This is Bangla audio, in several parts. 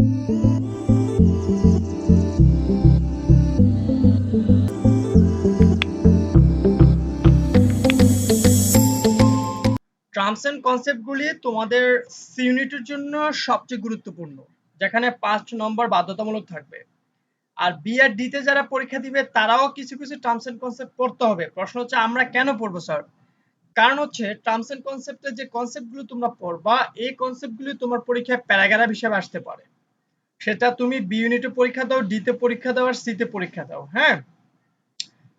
টার্মস এন্ড কনসেপ্টগুলি তোমাদের সি ইউনিটের জন্য সবচেয়ে গুরুত্বপূর্ণ, যেখানে 5 নম্বর বাধ্যতামূলক থাকবে। আর বি আর ডি তে যারা পরীক্ষা দিবে তারাও কিছু কিছু টার্মস এন্ড কনসেপ্ট পড়তে হবে। প্রশ্ন হচ্ছে আমরা কেন পড়বো স্যার? কারণ হচ্ছে টার্মস এন্ড কনসেপ্টের যে কনসেপ্টগুলো তোমরা পড়বা, এই কনসেপ্টগুলি তোমার পরীক্ষায় প্যারাগ্রাফ হিসেবে আসতে পারে। সেটা তুমি বি ইউনিটে পরীক্ষা দাও, ডি তে পরীক্ষা দাও, আর সি তে পরীক্ষা দাও। হ্যাঁ,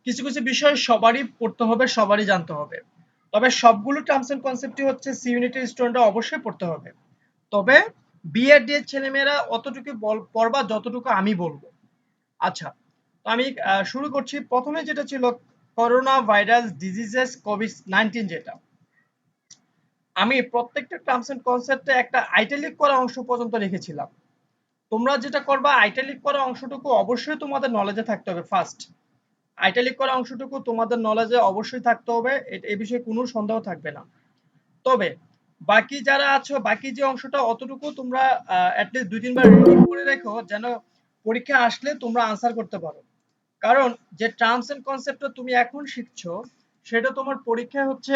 কিছু কিছু বিষয় সবারই পড়তে হবে, সবারই জানতে হবে। তবে সবগুলো টার্মস এন্ড কনসেপ্টই হচ্ছে সি ইউনিটের স্টুডেন্টরা অবশ্যই পড়তে হবে। তবে বি আর ডি এর ছেলেমেয়েরা অতটুকু পড়বা যতটুকু আমি বলবো। আচ্ছা, তো আমি শুরু করছি। প্রথমে যেটা ছিল করোনা ভাইরাস ডিজিজেস কোভিড-19, যেটা আমি প্রত্যেকটা টার্মস এন্ড কনসেপ্টে একটা আইটালিক করা অংশ পর্যন্ত রেখেছিলাম। তোমরা যেটা করবা, আইটালিক করা অংশটুকু অবশ্যই তোমাদের নলেজে থাকতে হবে। ফার্স্ট, আইটালিক করা অংশটুকু তোমাদের নলেজে অবশ্যই থাকতে হবে, এই বিষয়ে কোনো সন্দেহ থাকবে না। তবে বাকি যারা আছো, বাকি যে অংশটা অতটুকু তোমরা অ্যাটলিস্ট 2-3 বার রিডিং করে রেখো, যেন পরীক্ষা আসলে তোমরা আনসার করতে পারো। কারণ যে টার্মস এন্ড কনসেপ্টটা তুমি এখন শিখছো, সেটা তোমার পরীক্ষায় হচ্ছে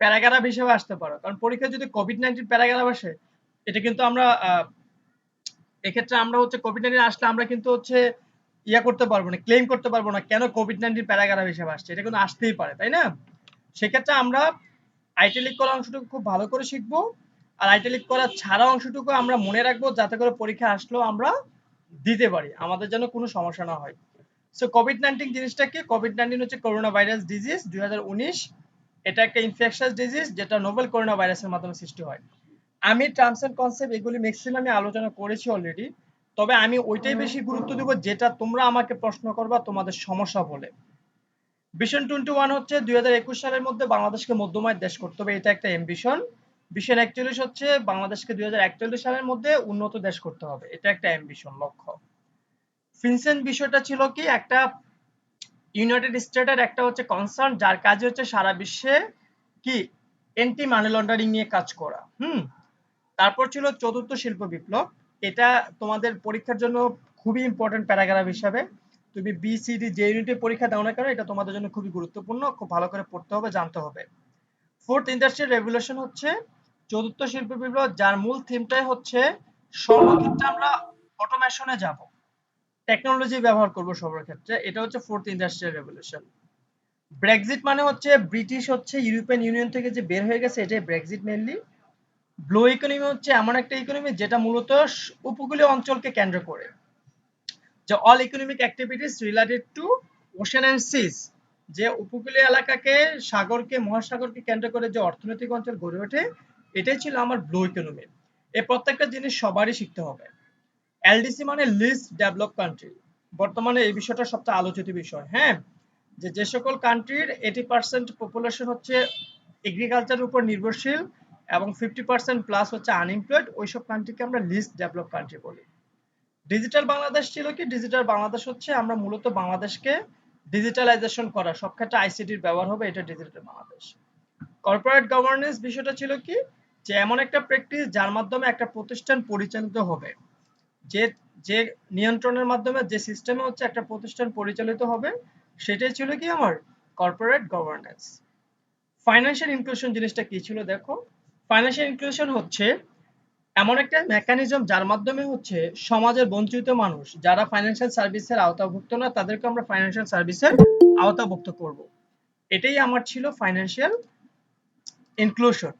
প্যারাগ্রাফ হিসেবে আসতে পারো। কারণ পরীক্ষায় যদি কোভিড-19 প্যারাগ্রাফ আসে, এটা কিন্তু আমরা এক্ষেত্রে আমরা হচ্ছে কোভিড-19 আসলে আমরা কিন্তু হচ্ছে করতে পারবো না, ক্লেম করতে পারবো না কেন কোভিড-19 প্যারাগ্রাফ হিসেবে আসছে। এটা কিন্তু আসতেই পারে, তাই না? সেক্ষেত্রে আমরা আইটালিক করা অংশটুকু খুব ভালো করে শিখবো, আর আইটালিক করা ছাড়া অংশটুকু আমরা মনে রাখবো, যাতে করে পরীক্ষা আসলেও আমরা দিতে পারি, আমাদের যেন কোনো সমস্যা না হয়। সো কোভিড-19 জিনিসটা কি? কোভিড-19 হচ্ছে করোনা ভাইরাস ডিজিজ 2019। এটা একটা ইনফেকশাস ডিজিজ, যেটা নোভেল করোনা ভাইরাসের মাধ্যমে সৃষ্টি হয়। আমি টার্মস এন্ড কনসেপ্ট এগুলি ম্যাক্সিমাম আলোচনা করেছি অলরেডি। তবে আমি ওইটাই বেশি গুরুত্ব দেব যেটা তোমরা আমাকে প্রশ্ন করবা তোমাদের সমস্যা বলে। ভিশন 21 হচ্ছে 2021 সালের মধ্যে বাংলাদেশকে মধ্যমায়ের দেশ করতে হবে, এটা একটা অ্যাম্বিশন। ভিশন 41 হচ্ছে বাংলাদেশকে 2041 সালের মধ্যে উন্নত দেশ করতে হবে, এটা একটা অ্যাম্বিশন, লক্ষ্য। ফিনসেন্ট বিষয়টা ছিল কি, একটা ইউনাইটেড স্টেটের একটা হচ্ছে কনসার্ন, যার কাজ হচ্ছে সারা বিশ্বে কি এন্টি মানি লন্ডারিং নিয়ে কাজ করা। তারপর ছিল চতুর্থ শিল্প বিপ্লব। এটা তোমাদের পরীক্ষার জন্য খুবই ইম্পর্টেন্ট প্যারাগ্রাফ হিসাবে। তুমি বিসিডি যে ইউনিটে পরীক্ষা দাও না কেন, এটা তোমাদের জন্য খুবই গুরুত্বপূর্ণ, খুব ভালো করে পড়তে হবে, জানতে হবে। ফোর্থ ইন্ডাস্ট্রিয়াল রেভলিউশন হচ্ছে চতুর্থ শিল্প বিপ্লব, যার মূল থিমটাই হচ্ছে সর্বক্ষেত্রে আমরা অটোমেশনে যাব, টেকনোলজি ব্যবহার করব সবার ক্ষেত্রে। এটা হচ্ছে ফোর্থ ইন্ডাস্ট্রিয়াল রেভলিউশন। ব্রেক্সিট মানে হচ্ছে ব্রিটিশ হচ্ছে ইউরোপিয়ান ইউনিয়ন থেকে যে বের হয়ে গেছে, এটাই ব্রেক্সিট মেনলি। ব্লু ইকোনমি হচ্ছে এমন একটা ইকোনমি যেটা মূলত উপকূলীয় অঞ্চলকে কেন্দ্র করে, যে all economic activities related to ocean and seas, যে উপকূলীয় এলাকাকে, সাগরকে, মহাসাগরকে কেন্দ্র করে যে অর্থনৈতিক অঞ্চল গড়ে ওঠে, এটাই ছিল আমার ব্লু ইকোনমি। এই প্রত্যেকটা জিনিস সবারই শিখতে হবে। এলডিসি মানে লিস্ট ডেভেলপ কান্ট্রি, বর্তমানে এই বিষয়টা সবচেয়ে আলোচিত বিষয়। হ্যাঁ, যে সকল কান্ট্রির 80% পপুলেশন হচ্ছে এগ্রিকালচারের উপর নির্ভরশীল এবং 50% প্লাস হচ্ছে আনএমপ্লয়েড, ওইসব কান্ট্রিকে আমরা লিস্ট ডেভেলপ কান্ট্রি বলি। ডিজিটাল বাংলাদেশ ছিল কি, ডিজিটাল বাংলাদেশ হচ্ছে আমরা মূলত বাংলাদেশকে ডিজিটালাইজেশন করা, সব ক্ষেত্রে আইসিটির ব্যবহার হবে, এটা ডিজিটাল বাংলাদেশ। কর্পোরেট গভর্নেন্স বিষয়টা ছিল কি, যে এমন একটা প্র্যাকটিস যার মাধ্যমে একটা প্রতিষ্ঠান পরিচালিত হবে, যে যে নিয়ন্ত্রণের মাধ্যমে, যে সিস্টেমে হচ্ছে একটা প্রতিষ্ঠান পরিচালিত হবে, সেটাই ছিল কি আমার কর্পোরেট গভর্নেন্স। ফাইন্যান্সিয়াল ইনক্লুশন জিনিসটা কি ছিল দেখো। ফাইন্যান্সিয়াল ইনক্লুশন হচ্ছে এমন একটা মেকানিজম যার মাধ্যমে হচ্ছে সমাজের বঞ্চিত মানুষ যারা ফাইন্যান্সিয়াল সার্ভিসের আওতাভুক্ত না, তাদেরকে আমরা ফাইন্যান্সিয়াল সার্ভিসের আওতাভুক্ত করব। এটাই আমার ছিল ফাইন্যান্সিয়াল ইনক্লুশন।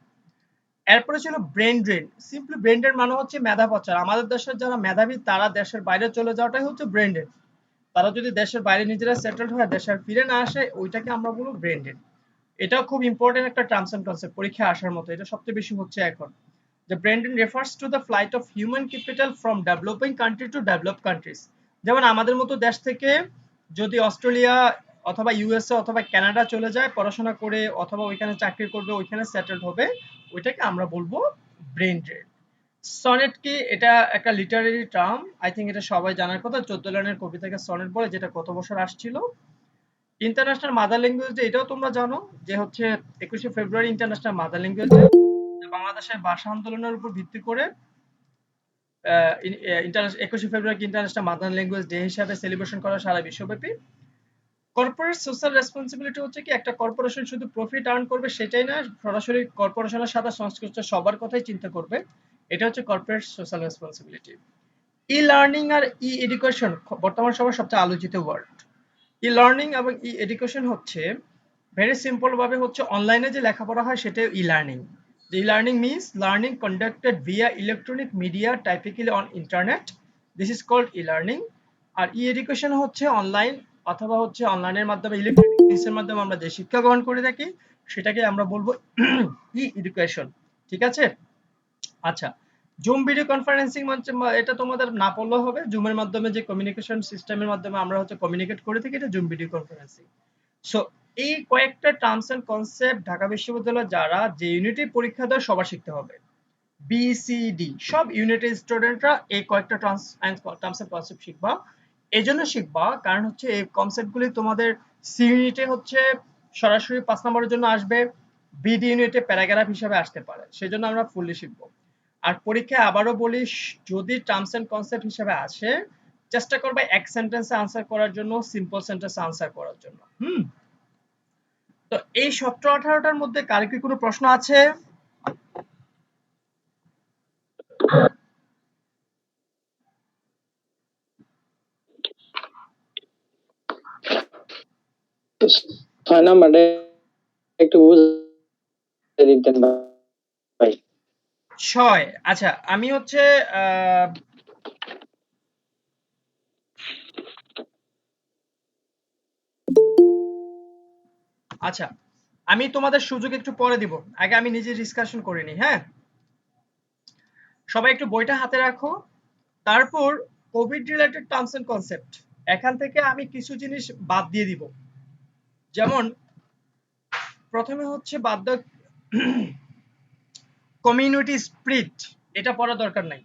এরপরে ছিল brain drain. Simply brain drain মানে হচ্ছে মেধা পাচার। আমাদের দেশের যারা মেধাবী তারা দেশের বাইরে চলে যাওয়াটাই হচ্ছে ব্রেন ড্রেন। তারা যদি দেশের বাইরে নিজেরা সেটেলড হয়ে দেশের ফিরে না আসে, ওইটাকে আমরা বলবো ব্রেন ড্রেন। এটাও খুব ইম্পর্টেন্ট একটা টার্মস এন্ড কনসেপ্ট, পরীক্ষায় আসার মতো, এটা সবচেয়ে বেশি হচ্ছে এখন। The brain drain refers to the flight of human capital from developing country to developed countries. যেমন আমাদের মতো দেশ থেকে যদি অস্ট্রেলিয়া অথবা ইউএসএ অথবা কানাডা চলে যায় পড়াশোনা করে, অথবা ওইখানে চাকরি করবে, ওইখানে সেটেলড হবে, ওইটাকে আমরা বলবো ব্রেন ড্রেন। সনেট কি? এটা একটা লিটারেরি টার্ম, আই থিঙ্ক এটা সবাই জানার কথা। 14 লাইনের কবিতাকে সনেট বলে, যেটা গত বছর আসছিল। ইন্টারন্যাশনাল মাদার ল্যাঙ্গুয়েজ ডে, এটাও তোমরা জানো যে হচ্ছে 21শে ফেব্রুয়ারি ইন্টারন্যাশনাল মাদার ল্যাঙ্গুয়েজ ডে। বাংলাদেশের ভাষা আন্দোলনের উপর ভিত্তি করে 21শে ফেব্রুয়ারি ইন্টারন্যাশনাল মাদার ল্যাঙ্গুয়েজ ডে হিসাবে সেলিব্রেশন করা সারা বিশ্বব্যাপী। কর্পোরেট সোশ্যাল রেসপন্সিবিলিটি হচ্ছে কি একটা কর্পোরেশন শুধু প্রফিট আর্ন করবে সেটাই না, সরাসরি কর্পোরেশনের সাথে সংশ্লিষ্ট সবার কথাই চিন্তা করবে। এটা হচ্ছে corporate social responsibility. E learning আর ই এডুকেশন বর্তমান সময় সবচেয়ে আলোচিত ওয়ার্ড। ই লার্নিং এবং ই এডুকেশন হচ্ছে ভেরি সিম্পল ভাবে হচ্ছে অনলাইনে যে লেখাপড়া হয় সেটা e learning. E learning means learning conducted via electronic media typically on internet, this is called e learning. আর ই এডুকেশন হচ্ছে অনলাইন অথবা হচ্ছে অনলাইনের মাধ্যমে ইলেকট্রনিক জিনিসের মাধ্যমে আমরা যে শিক্ষা গ্রহণ করে থাকি সেটাকে আমরা বলবো ই এডুকেশন। ঠিক আছে? আচ্ছা, জুম ভিডিও কনফারেন্সিং মঞ্চে এটা তোমাদের না পড়লেও হবে। জুমের মাধ্যমে যে কমিউনিকেশন সিস্টেমের মাধ্যমে আমরা হচ্ছে কমিউনিকেট করে থাকি এটা জুম ভিডিও কনফারেন্সিং। সো এই কয়েকটা টার্মস এন্ড কনসেপ্ট ঢাকা বিশ্ববিদ্যালয়ে যারা যে ইউনিটে পরীক্ষা দেয় সবার শিখতে হবে। বিসিডি সব ইউনিটের স্টুডেন্টরা এই কয়েকটা টার্মস এন্ড কনসেপ্ট শিখবা। এই জন্য শিখবা কারণ হচ্ছে এই কনসেপ্টগুলি তোমাদের সি ইউনিটে হচ্ছে সরাসরি 5 নম্বরের জন্য আসবে, বিডি ইউনিটে প্যারাগ্রাফ হিসেবে আসতে পারে, সেজন্য আমরা ফুললি শিখবো। আর পরীক্ষায় আবারও বলি, যদি টার্মস এন্ড কনসেপ্ট হিসেবে আসে চেষ্টা করবে এক সেন্টেন্সে আনসার করার জন্য, সিম্পল সেন্টেন্সে আনসার করার জন্য। তো এই 17-18টার মধ্যে কার কি কোনো প্রশ্ন আছে? নাম্বারটা একটু বুঝিয়ে দিতেন ভাই। 6। আচ্ছা, আমি হচ্ছে আচ্ছা আমি তোমাদের সুযোগ একটু পরে দিব, আগে আমি নিজে ডিসকাশন করে নিই। হ্যাঁ, সবাই একটু বইটা হাতে রাখো। তারপর covid related terms and concept এখান থেকে আমি কিছু জিনিস বাদ দিয়ে দিব। যেমন প্রথমে হচ্ছে বাদ দাও কমিউনিটি স্পিরিট, এটা পড়া দরকার নাই।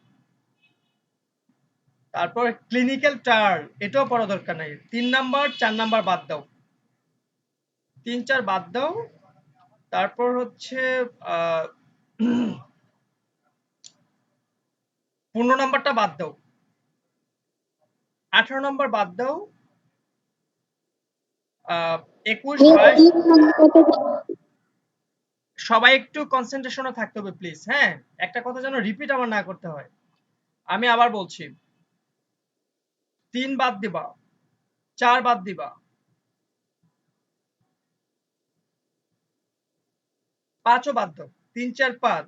তারপর ক্লিনিক্যাল ট্রায়াল, এটাও পড়া দরকার নাই। 3 নাম্বার 4 নাম্বার বাদ দাও, 3 4 বাদ দাও। তারপর হচ্ছে 15 নাম্বারটা বাদ দাও, 18 নাম্বার বাদ দাও, 21 22। সবাই একটু কনসেন্ট্রেশনে থাকতে হবে প্লিজ। হ্যাঁ, একটা কথা যেন রিপিট আমার না করতে হয়। আমি আবার বলছি, 3 বাদ দিবা, 4 বাদ দিবা, 5 ও বাদ দাও, 3 4 5,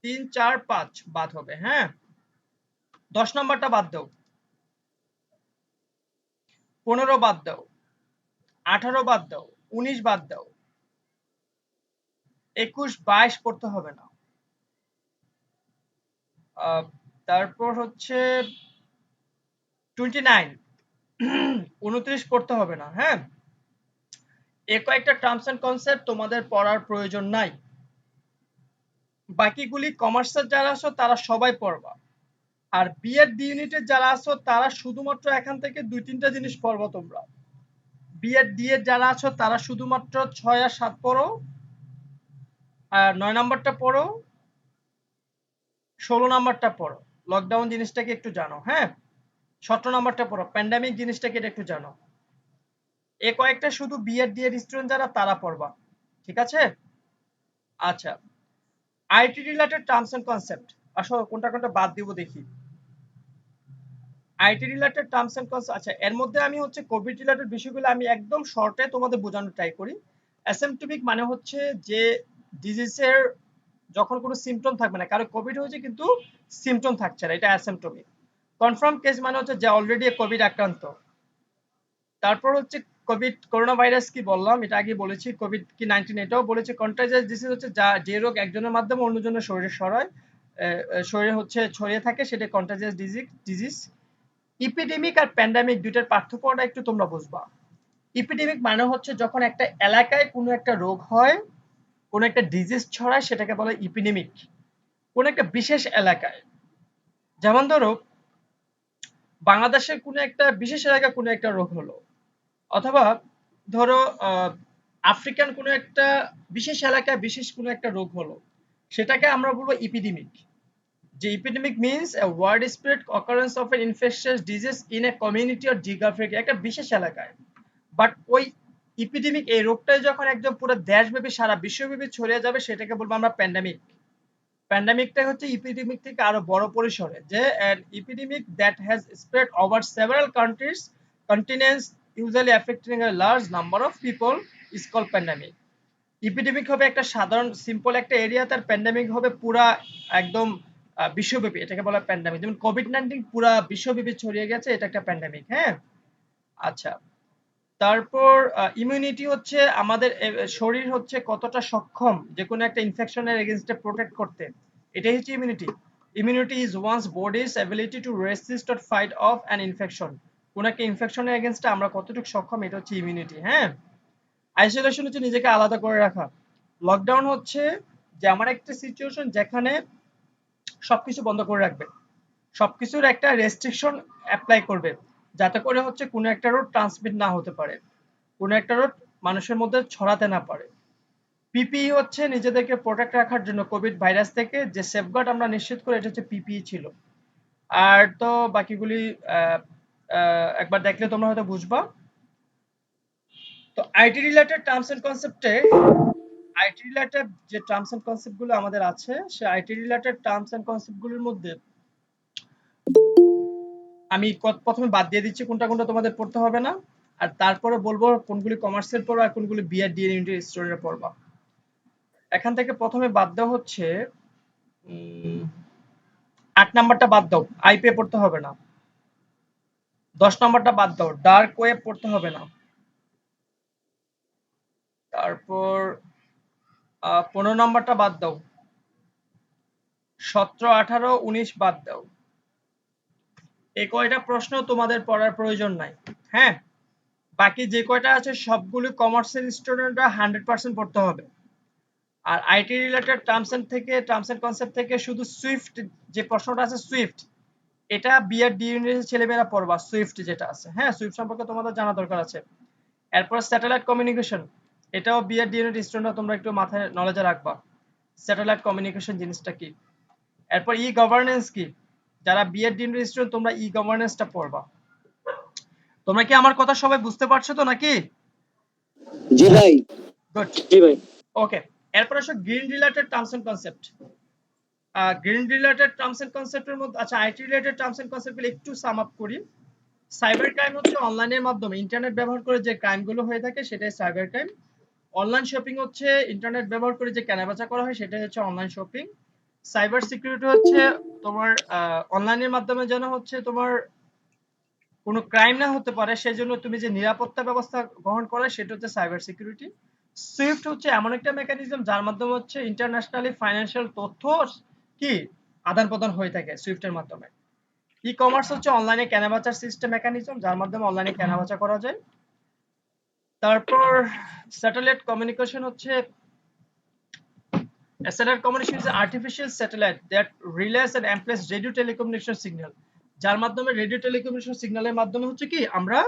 3 4 5 বাদ হবে। হ্যাঁ, 10 নাম্বারটা বাদ দাও, 15 বাদ দাও, 18 বাদ দাও, 19 বাদ দাও, 21 22 পড়তে হবে না। তারপর হচ্ছে 29 29 পড়তে হবে না। হ্যাঁ, এ কয়েকটা টার্মস এন্ড কনসেপ্ট তোমাদের পড়ার প্রয়োজন নাই। বাকিগুলি কমার্সের যারা আছো তারা সবাই পড়বা। আর বিএড ডি ইউনিটের যারা আছো তারা শুধুমাত্র এখান থেকে 2-3টা জিনিস পড়বো তোমরা। বিএড ডি এর যারা আছো তারা শুধুমাত্র 6 আর 7 পড়ো, আর 9 নাম্বারটা পড়ো, 16 নাম্বারটা পড়ো, লকডাউন জিনিসটাকে একটু জানো। হ্যাঁ, 17 নাম্বারটা পড়ো, প্যান্ডামিক জিনিসটাকে একটু জানো। এ কয়েকটা শুধু বিএড ডি এর স্টুডেন্ট যারা তারা পড়বা। ঠিক আছে? আচ্ছা, IT related terms and concept আসো কোনটা কোনটা বাদ দিব দেখি। IT related terms and concept, আচ্ছা এর মধ্যে আমি হচ্ছে কোভিড রিলেটেড বিষয়গুলো আমি একদম শর্টে তোমাদের বোঝানোর ট্রাই করি। অ্যাসিম্পটোমিক মানে হচ্ছে যে ডিজিজের যখন কোনো সিম্পটম থাকবে না, কারো কোভিড হয়েছে কিন্তু সিম্পটম থাকছে না, এটা অ্যাসিম্পটোমিক। কনফার্ম কেস মানে হচ্ছে যে অলরেডি কোভিড আক্রান্ত। তারপর হচ্ছে কোভিড করোনা ভাইরাস কি বললাম, এটা আগে বলেছি। কোভিড কি 19 এটাও বলেছি। কন্টাজিয়াস ডিজিজ হচ্ছে যা যে রোগ একজনের মাধ্যমে অন্যজনের শরীরে ছড়ায়, শরীরে হচ্ছে ছড়িয়ে থাকে, সেটা কন্টাজিয়াস ডিজিজ। ইপিডেমিক আর প্যান্ডামিক দুইটার পার্থক্যটা একটু তোমরা বুঝবা। ইপিডেমিক মানে হচ্ছে যখন একটা এলাকায় কোনো একটা রোগ হয়, কোনো একটা ডিজিজ ছড়ায়, সেটাকে বলে ইপিডেমিক। কোনো একটা বিশেষ এলাকায়, যেমন ধরো বাংলাদেশের কোনো একটা বিশেষ এলাকায় কোনো একটা রোগ হলো, অথবা ধরো আফ্রিকান কোনো একটা বিশেষ এলাকায় বিশেষ কোনো একটা রোগ হলো, সেটাকে আমরা বলবো ইপিডেমিক। যে epidemic means a widespread occurrence of an infectious disease in a community or geographic একটা বিশেষ এলাকায়। বাট ওই ইপিডেমিক এই রোগটাই যখন একদম পুরো দেশব্যাপী সারা বিশ্বব্যাপী ছড়িয়ে যাবে সেটাকে বলবো আমরা প্যান্ডামিক। প্যান্ডামিকটা হচ্ছে ইপিডেমিক থেকে আরো বড় পরিসরে, যে an epidemic that has spread over several countries continents usually affecting a large number of people is called pandemic। ইপিডেমিক হবে একটা সাধারণ সিম্পল একটা এরিয়া, তার প্যান্ডামিক হবে পুরা একদম বিশ্বব্যাপী, এটাকে বলা প্যান্ডামিক। যেমন কোভিড-19 পুরা বিশ্বব্যাপী ছড়িয়ে গেছে, এটা একটা প্যান্ডামিক। হ্যাঁ, আচ্ছা। তারপর ইমিউনিটি হচ্ছে আমাদের শরীর হচ্ছে কতটা সক্ষম যে কোনো একটা ইনফেকশনের এগেইনস্টে প্রোটেক্ট করতে, এটাই হচ্ছে immunity. Immunity is one's body's ability to resist or fight off an infection. কোনো একটা ইনফেকশনের এগেইনস্টে আমরা কতটুকু সক্ষম, এটা হচ্ছে ইমিউনিটি। হ্যাঁ, আইসোলেশন হচ্ছে নিজেকে আলাদা করে রাখা। লকডাউন হচ্ছে যে আমার একটা সিচুয়েশন যেখানে সবকিছু বন্ধ করে রাখবে, সবকিছুর একটা রেস্ট্রিকশন অ্যাপ্লাই করবে, যাতে করে হচ্ছে কোনো একটা রোগ ট্রান্সমিট না হতে পারে, কোনো একটা রোগ মানুষের মধ্যে ছড়াতে না পারে। পিপিই হচ্ছে নিজেদেরকে প্রোটেক্ট রাখার জন্য কোভিড ভাইরাস থেকে যে সেফগার্ড আমরা নিশ্চিত করে, এটা হচ্ছে পিপিই ছিল। আর তো বাকিগুলি একবার দেখলে তোমরা হয়তো বুঝবা। তো আইটি রিলেটেড টার্মস এন্ড কনসেপ্টে, আইটি রিলেটেড যে টার্মস এন্ড কনসেপ্ট গুলো আমাদের আছে, সে IT related terms and concept গুলোর মধ্যে আমি প্রথমে বাদ দিয়ে দিচ্ছি কোনটা কোনটা তোমাদের পড়তে হবে না, আর তারপরে বলবো কোনগুলি কমার্সের পড়বা আর কোনগুলি বিআর ডিএন ইউনিটের স্টুডেন্টরা পড়বা। এখান থেকে প্রথমে বাদ দেওয়া হচ্ছে 8 নাম্বারটা বাদ দাও, আইপে পড়তে হবে না। 10 নাম্বারটা বাদ দাও, ডার্ক ওয়েব পড়তে হবে না। তারপর 15 নাম্বারটা বাদ দাও, 17, 18, 19 বাদ দাও। এই কয়টা প্রশ্ন তোমাদের পড়ার প্রয়োজন নাই। হ্যাঁ, বাকি যে কয়টা আছে সবগুলো কমার্সের স্টুডেন্টরা 100% পড়তে হবে। আর IT related terms and concept থেকে শুধু সুইফট যে প্রশ্নটা আছে, সুইফট এটা বিআর ডি ইউনিটের ছেলেমেয়েরা পড়বা, সুইফট যেটা আছে। হ্যাঁ, সুইফট সম্পর্কে তোমাদের জানা দরকার আছে। এরপর স্যাটেলাইট কমিউনিকেশন, এটাও বিআর ডি ইউনিট স্টুডেন্টরা তোমরা একটু মাথায় নলেজে রাখবা, স্যাটেলাইট কমিউনিকেশন জিনিসটা কি। এরপর ই গভর্নেন্স কি, যারা বিএড ডিগ্রি স্টুডেন্ট তোমরা ই গভর্নেন্সটা পড়বা। তোমরা কি আমার কথা সবাই বুঝতে পারছো তো নাকি? জি ভাই। গুড, জি ভাই। ওকে। এরপর আসো green related terms and concept. Green related terms and কনসেপ্টের মধ্যে, আচ্ছা আইটি রিলেটেড টার্মস এন্ড কনসেপ্টগুলো একটু সাম আপ করি। সাইবার ক্রাইম হচ্ছে অনলাইনের মাধ্যমে ইন্টারনেট ব্যবহার করে যে ক্রাইমগুলো হয়ে থাকে সেটাই সাইবার ক্রাইম। অনলাইন শপিং হচ্ছে ইন্টারনেট ব্যবহার করে যে কেনাবেচা করা হয় সেটাই হচ্ছে অনলাইন শপিং। সাইবার সিকিউরিটি হচ্ছে তোমার অনলাইনের মাধ্যমে যেন হচ্ছে তোমার কোনো ক্রাইম না হতে পারে সেজন্য তুমি যে নিরাপত্তা ব্যবস্থা গ্রহণ করো সেটা হচ্ছে সাইবার সিকিউরিটি। সুইফট হচ্ছে এমন একটা মেকানিজম যার মাধ্যমে হচ্ছে ইন্টারন্যাশনালি ফাইন্যান্সিয়াল তথ্য কি আদান প্রদান হয়ে থাকে সুইফটের মাধ্যমে। ই কমার্স হচ্ছে অনলাইনে কেনাবেচার সিস্টেম মেকানিজম যার মাধ্যমে অনলাইনে কেনাবেচা করা যায়। তারপর স্যাটেলাইট কমিউনিকেশন হচ্ছে a satellite communication is an artificial satellite that relays and amplifies radio telecommunication signal, যার মাধ্যমে রেডিও টেলিকমিউনিকেশন সিগন্যালের মাধ্যমে হচ্ছে কি আমরা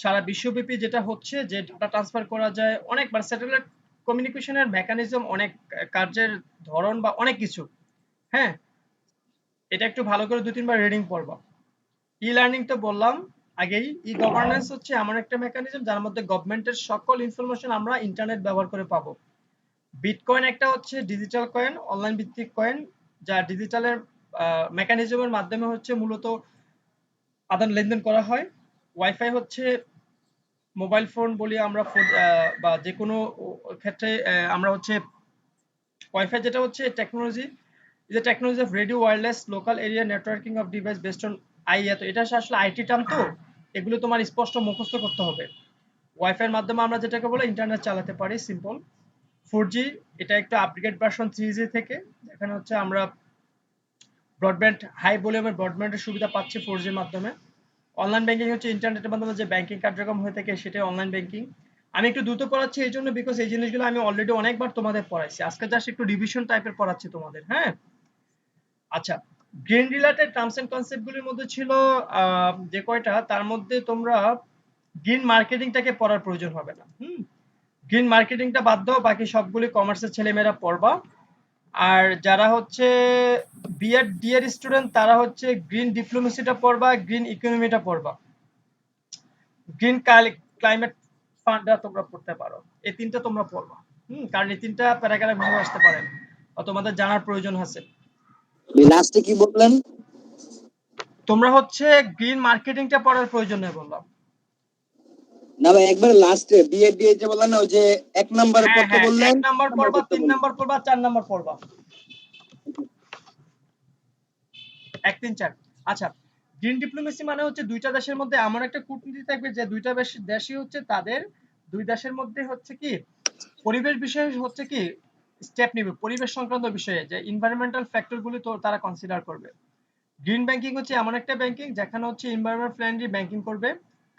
সারা বিশ্বব্যাপী যেটা হচ্ছে যে ডাটা ট্রান্সফার করা যায় অনেকবার। স্যাটেলাইট কমিউনিকেশনের মেকানিজম অনেক, কার্যের ধরন বা অনেক কিছু। হ্যাঁ, এটা একটু ভালো করে 2-3 বার রিডিং পড়বা। ই লার্নিং তো বললাম আগেই। ই গভর্নেন্স হচ্ছে এমন একটা মেকানিজম যার মধ্যে গভর্নমেন্টের সকল ইনফরমেশন আমরা ইন্টারনেট ব্যবহার করে পাবো। বিটকয়েন একটা হচ্ছে ডিজিটাল কয়েন, অনলাইন ভিত্তিক কয়েন, যা ডিজিটালের মেকানিজমের মাধ্যমে হচ্ছে মূলত আদান লেনদেন করা হয়। ওয়াইফাই হচ্ছে মোবাইল ফোন বলি আমরা, বা যে কোনো ক্ষেত্রে আমরা হচ্ছে ওয়াইফাই যেটা হচ্ছে টেকনোলজি, যে technology of radio wireless local area networking of device based on IA. তো এটা আসলে আইটি টার্ম, তো এগুলো তোমার স্পষ্ট মুখস্থ করতে হবে। ওয়াইফাইয়ের মাধ্যমে আমরা যেটাকে বলে ইন্টারনেট চালাতে পারি, সিম্পল। 4G এটা একটু আপগ্রেড ভার্সন 3G থেকে, এখানে হচ্ছে আমরা ব্রডব্যান্ড হাই ভলিউমের ব্রডব্যান্ডের সুবিধা পাচ্ছি 4G এর মাধ্যমে। অনলাইন ব্যাংকিং হচ্ছে ইন্টারনেটের মাধ্যমে যে ব্যাংকিং কার্যক্রম হয়ে থাকে সেটাই অনলাইন ব্যাংকিং। আমি একটু দ্রুত পড়াচ্ছি এই জন্য বিকজ এই জিনিসগুলো আমি অলরেডি অনেকবার তোমাদের পড়াইছি, আজকে জাস্ট একটু রিভিশন টাইপের পড়াচ্ছি তোমাদের। হ্যাঁ, আচ্ছা। Green related terms and concept গুলির মধ্যে ছিল যে কয়টা, তার মধ্যে তোমরা গ্রিন মার্কেটিংটাকে পড়ার প্রয়োজন হবে না। গ্রিন মার্কেটিংটা বাদ দাও, বাকি সবগুলি কমার্সের ছেলেমেয়েরা পড়বা। আর যারা হচ্ছে বিএড ডি এর স্টুডেন্ট তারা হচ্ছে গ্রিন ডিপ্লোমেসিটা পড়বা, গ্রিন ইকোনমিটা পড়বা, গ্রিন ক্লাইমেট ফান্ডটা তোমরা পড়তে পারো। এই তিনটা তোমরা পড়বা। কারণ এই তিনটা প্যারাগ্রাফ হিসেবে আসতে পারে বা তোমাদের জানার প্রয়োজন আছে। লাস্টে কি বললেন? তোমরা হচ্ছে গ্রিন মার্কেটিংটা পড়ার প্রয়োজন নেই বললাম। না ভাই, একবার লাস্টে বিএড দিয়ে যে বললেন না, ওই যে 1 নম্বরে হ্যাঁ পড়তে হ্যাঁ, বললেন, 1 নাম্বার পড়বা, 3 বললেন। নাম্বার পড়বা, 4 নাম্বার পড়বা। 1 3 4। আচ্ছা, গ্রিন ডিপ্লোমেসি মানে হচ্ছে দুইটা দেশের মধ্যে এমন একটা কূটনীতি থাকবে যে দুইটা দেশই হচ্ছে তাদের দুই দেশের মধ্যে হচ্ছে কি পরিবেশ বিষয়ে হচ্ছে কি স্টেপ নিবে, পরিবেশ সংক্রান্ত বিষয়ে যে এনভায়রনমেন্টাল ফ্যাক্টর গুলি তো তারা কনসিডার করবে। গ্রিন ব্যাংকিং হচ্ছে এমন একটা ব্যাংকিং যেখানে হচ্ছে এনভায়রনমেন্ট ফ্রেন্ডলি ব্যাংকিং করবে,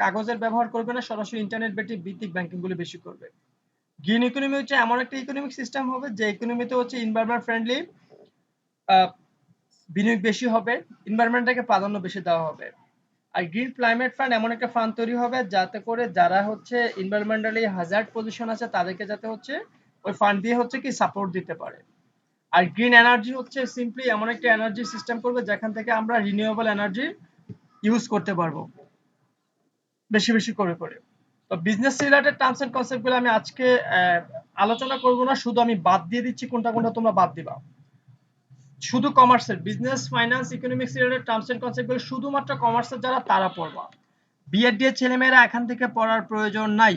কাগজের ব্যবহার করবে না, সরাসরি ইন্টারনেট ভিত্তিক ব্যাংকিং গুলি বেশি করবে। গ্রিন ইকোনমি হচ্ছে এমন একটা ইকোনমিক সিস্টেম হবে যে ইকোনমিতে হচ্ছে এনভায়রনমেন্ট ফ্রেন্ডলি বিনিয়োগ বেশি হবে, এনভায়রনমেন্টটাকে প্রাধান্য বেশি দেওয়া হবে। আর গ্রিন ক্লাইমেট ফান্ড এমন একটা ফান্ড তৈরি হবে যাতে করে যারা হচ্ছে এনভায়রনমেন্টালি হ্যাজার্ড পজিশন আছে তাদেরকে যাতে হচ্ছে ওই ফান্ড দিয়ে হচ্ছে কি সাপোর্ট দিতে পারে। আর গ্রিন এনার্জি হচ্ছে সিম্পলি এমন একটা এনার্জি সিস্টেম করবে যেখান থেকে আমরা রিনিউয়েবল এনার্জি ইউজ করতে পারবো বেশি বেশি করে করে। তো business related terms and concept গুলো আমি আজকে আলোচনা করব না, শুধু আমি বাদ দিয়ে দিচ্ছি কোনটা কোনটা তোমরা বাদ দিবা। শুধু কমার্সের business finance economics related terms and concept গুলো শুধুমাত্র কমার্সের যারা তারা পড়বা। বিএড দিয়ে ছেলেমেয়েরা এখান থেকে পড়ার প্রয়োজন নাই।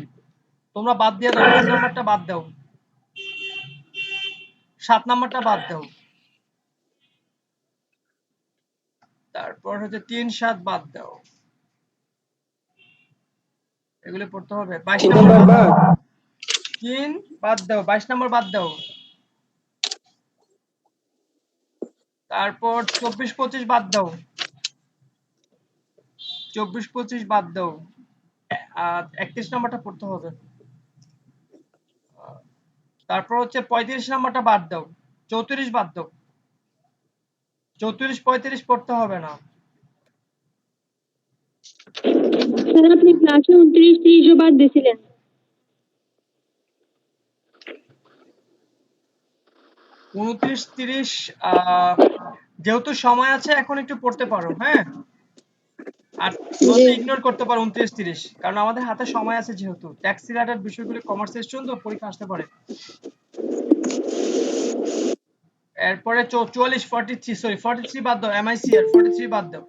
তোমরা বাদ দিয়ে দাও, 3 নাম্বারটা বাদ দাও, 7 নাম্বারটা বাদ দাও, তারপর হচ্ছে 3 7 বাদ দাও, এগুলো পড়তে হবে। 22 নাম্বার বাদ দাও, 3 বাদ দাও, 22 নাম্বার বাদ দাও, তারপর 24 25 বাদ দাও, 24 25 বাদ দাও, আর 31 নাম্বারটা পড়তে হবে। তারপর হচ্ছে 35 নাম্বারটা বাদ দাও, 34 বাদ দাও, 34 35 পড়তে হবে না। স্যার আপনি ক্লাসে 29 30 ও বাদ দিয়েছিলেন। 29 30 যেহেতু সময় আছে এখন একটু পড়তে পারো, হ্যাঁ। আর জি। ইগনোর করতে পারো 29 30, কারণ আমাদের হাতে সময় আছে, যেহেতু ট্যাক্স রিলেটেড বিষয়গুলো কমার্সের জন্য পরীক্ষা আসতে পারে। এরপরে 44 43 সরি 43 বাদ দাও, এমআইসি আর 43 বাদ দাও।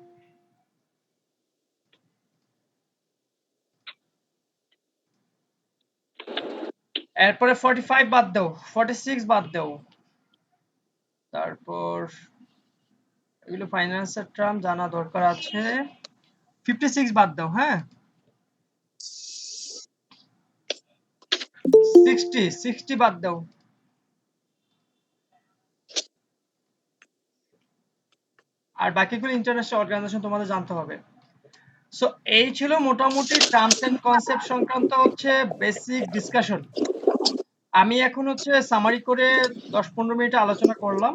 এরপরে 45 বাদ দাও, 46 বাদ দাও, তারপর এগুলো ফাইন্যান্সের টার্ম জানা দরকার আছে। 56 বাদ দাও, হ্যাঁ। 60 বাদ দাও। আর বাকিগুলো ইন্টারন্যাশনাল অর্গানাইজেশন তোমাদের জানতে হবে। সো এই ছিল মোটামুটি টার্মস এন্ড কনসেপ্ট সংক্রান্ত হচ্ছে বেসিক ডিসকাশন। আমি এখন হচ্ছে সামারি করে 10 15 মিনিট আলোচনা করলাম।